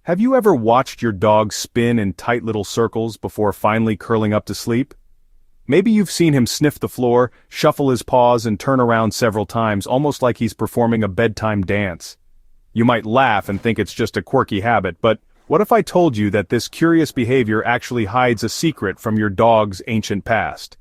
Have you ever watched your dog spin in tight little circles before finally curling up to sleep? Maybe you've seen him sniff the floor, shuffle his paws and turn around several times, almost like he's performing a bedtime dance. You might laugh and think it's just a quirky habit, but what if I told you that this curious behavior actually hides a secret from your dog's ancient past?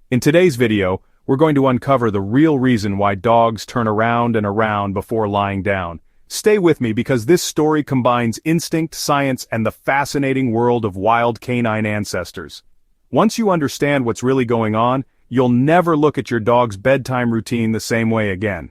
In today's video, we're going to uncover the real reason why dogs turn around and around before lying down. Stay with me because this story combines instinct, science, and the fascinating world of wild canine ancestors. Once you understand what's really going on, you'll never look at your dog's bedtime routine the same way again.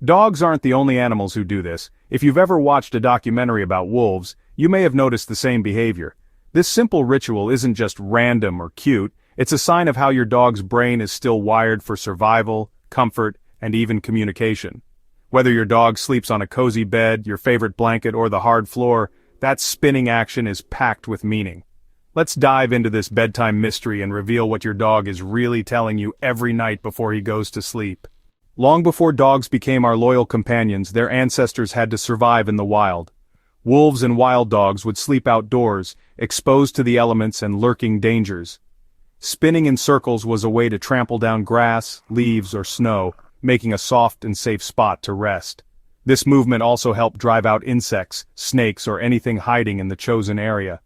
Dogs aren't the only animals who do this. If you've ever watched a documentary about wolves, you may have noticed the same behavior. This simple ritual isn't just random or cute, it's a sign of how your dog's brain is still wired for survival, comfort, and even communication. Whether your dog sleeps on a cozy bed, your favorite blanket, or the hard floor, that spinning action is packed with meaning. Let's dive into this bedtime mystery and reveal what your dog is really telling you every night before he goes to sleep. Long before dogs became our loyal companions, their ancestors had to survive in the wild. Wolves and wild dogs would sleep outdoors, exposed to the elements and lurking dangers. Spinning in circles was a way to trample down grass, leaves, or snow, making a soft and safe spot to rest. This movement also helped drive out insects, snakes, or anything hiding in the chosen area.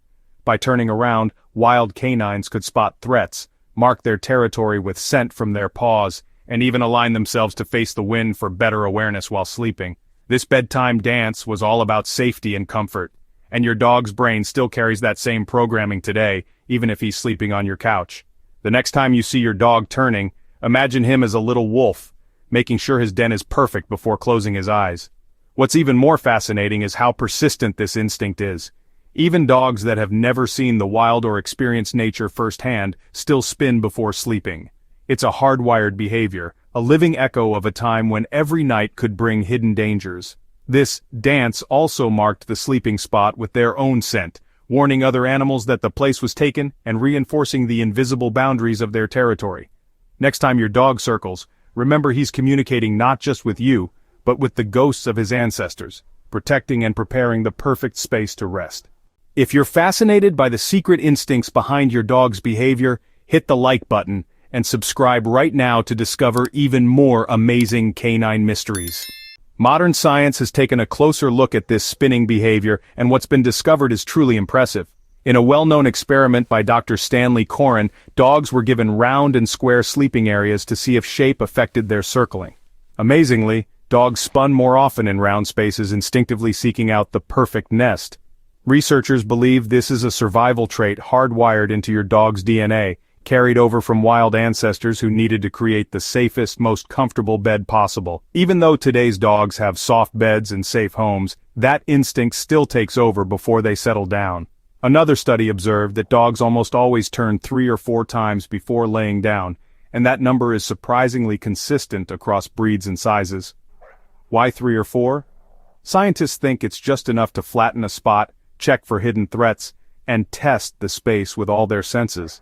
By turning around, wild canines could spot threats, mark their territory with scent from their paws, and even align themselves to face the wind for better awareness while sleeping. This bedtime dance was all about safety and comfort, and your dog's brain still carries that same programming today, even if he's sleeping on your couch. The next time you see your dog turning, imagine him as a little wolf, making sure his den is perfect before closing his eyes. What's even more fascinating is how persistent this instinct is. Even dogs that have never seen the wild or experienced nature firsthand still spin before sleeping. It's a hardwired behavior, a living echo of a time when every night could bring hidden dangers. This dance also marked the sleeping spot with their own scent, warning other animals that the place was taken and reinforcing the invisible boundaries of their territory. Next time your dog circles, remember he's communicating not just with you, but with the ghosts of his ancestors, protecting and preparing the perfect space to rest. If you're fascinated by the secret instincts behind your dog's behavior, hit the like button and subscribe right now to discover even more amazing canine mysteries. Modern science has taken a closer look at this spinning behavior, and what's been discovered is truly impressive. In a well-known experiment by Dr. Stanley Coren, dogs were given round and square sleeping areas to see if shape affected their circling. Amazingly, dogs spun more often in round spaces, instinctively seeking out the perfect nest. Researchers believe this is a survival trait hardwired into your dog's DNA, carried over from wild ancestors who needed to create the safest, most comfortable bed possible. Even though today's dogs have soft beds and safe homes, that instinct still takes over before they settle down. Another study observed that dogs almost always turn 3 or 4 times before laying down, and that number is surprisingly consistent across breeds and sizes. Why 3 or 4? Scientists think it's just enough to flatten a spot, check for hidden threats, and test the space with all their senses.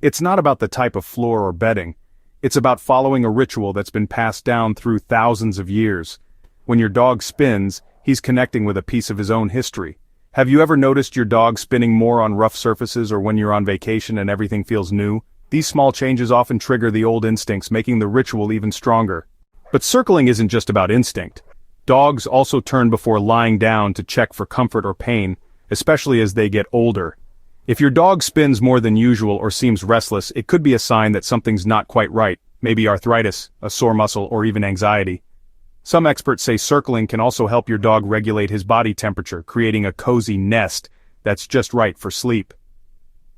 It's not about the type of floor or bedding. It's about following a ritual that's been passed down through thousands of years. When your dog spins, he's connecting with a piece of his own history. Have you ever noticed your dog spinning more on rough surfaces or when you're on vacation and everything feels new? These small changes often trigger the old instincts, making the ritual even stronger. But circling isn't just about instinct. Dogs also turn before lying down to check for comfort or pain, especially as they get older. If your dog spins more than usual or seems restless, it could be a sign that something's not quite right, maybe arthritis, a sore muscle, or even anxiety. Some experts say circling can also help your dog regulate his body temperature, creating a cozy nest that's just right for sleep.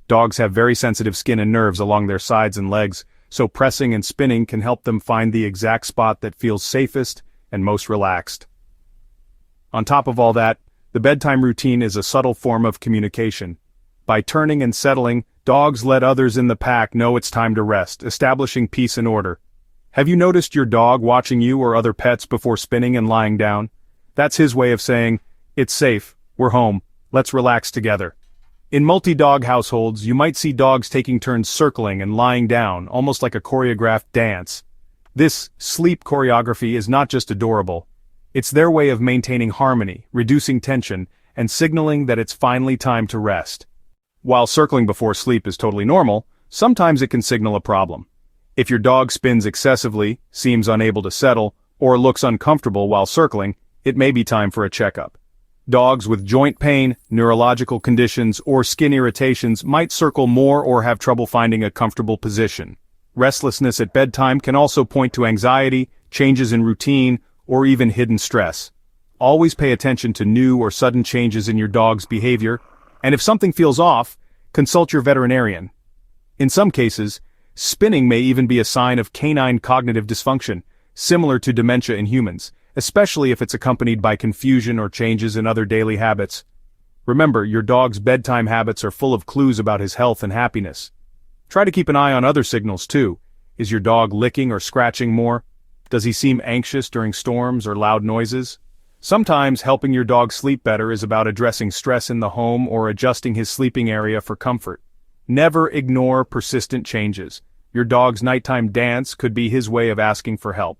Dogs have very sensitive skin and nerves along their sides and legs, so pressing and spinning can help them find the exact spot that feels safest and most relaxed. On top of all that, the bedtime routine is a subtle form of communication. By turning and settling, dogs let others in the pack know it's time to rest, establishing peace and order. Have you noticed your dog watching you or other pets before spinning and lying down? That's his way of saying, "It's safe, we're home, let's relax together." In multi-dog households, you might see dogs taking turns circling and lying down, almost like a choreographed dance. This sleep choreography is not just adorable. It's their way of maintaining harmony, reducing tension, and signaling that it's finally time to rest. While circling before sleep is totally normal, sometimes it can signal a problem. If your dog spins excessively, seems unable to settle, or looks uncomfortable while circling, it may be time for a checkup. Dogs with joint pain, neurological conditions, or skin irritations might circle more or have trouble finding a comfortable position. Restlessness at bedtime can also point to anxiety, changes in routine, or even hidden stress. Always pay attention to new or sudden changes in your dog's behavior, and if something feels off, consult your veterinarian. In some cases, spinning may even be a sign of canine cognitive dysfunction, similar to dementia in humans, especially if it's accompanied by confusion or changes in other daily habits. Remember, your dog's bedtime habits are full of clues about his health and happiness. Try to keep an eye on other signals too. Is your dog licking or scratching more? Does he seem anxious during storms or loud noises? Sometimes helping your dog sleep better is about addressing stress in the home or adjusting his sleeping area for comfort. Never ignore persistent changes. Your dog's nighttime dance could be his way of asking for help.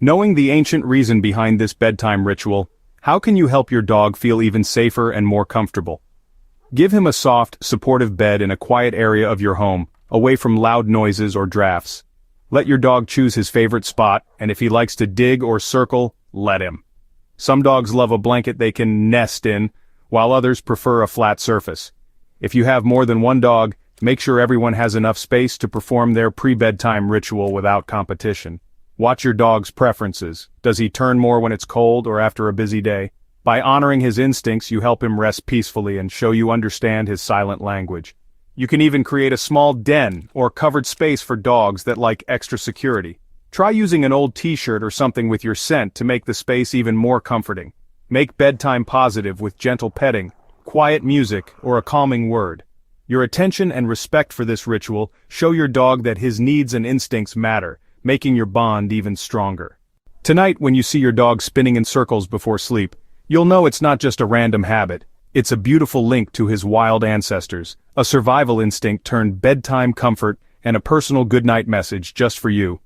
Knowing the ancient reason behind this bedtime ritual, how can you help your dog feel even safer and more comfortable? Give him a soft, supportive bed in a quiet area of your home, away from loud noises or drafts. Let your dog choose his favorite spot, and if he likes to dig or circle, let him. Some dogs love a blanket they can nest in, while others prefer a flat surface. If you have more than one dog, make sure everyone has enough space to perform their pre-bedtime ritual without competition. Watch your dog's preferences. Does he turn more when it's cold or after a busy day? By honoring his instincts, you help him rest peacefully and show you understand his silent language. You can even create a small den or covered space for dogs that like extra security. Try using an old t-shirt or something with your scent to make the space even more comforting. Make bedtime positive with gentle petting, quiet music, or a calming word. Your attention and respect for this ritual show your dog that his needs and instincts matter, making your bond even stronger. Tonight, when you see your dog spinning in circles before sleep, you'll know it's not just a random habit. It's a beautiful link to his wild ancestors, a survival instinct turned bedtime comfort, and a personal goodnight message just for you.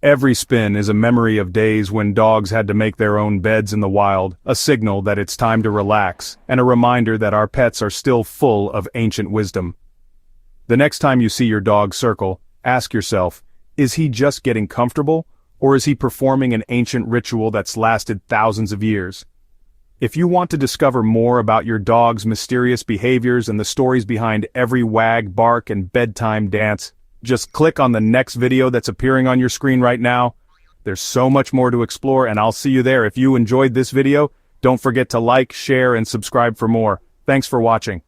Every spin is a memory of days when dogs had to make their own beds in the wild, a signal that it's time to relax, and a reminder that our pets are still full of ancient wisdom. The next time you see your dog circle, ask yourself, is he just getting comfortable, or is he performing an ancient ritual that's lasted thousands of years? If you want to discover more about your dog's mysterious behaviors and the stories behind every wag, bark, and bedtime dance, just click on the next video that's appearing on your screen right now. There's so much more to explore, and I'll see you there. If you enjoyed this video, don't forget to like, share, and subscribe for more. Thanks for watching.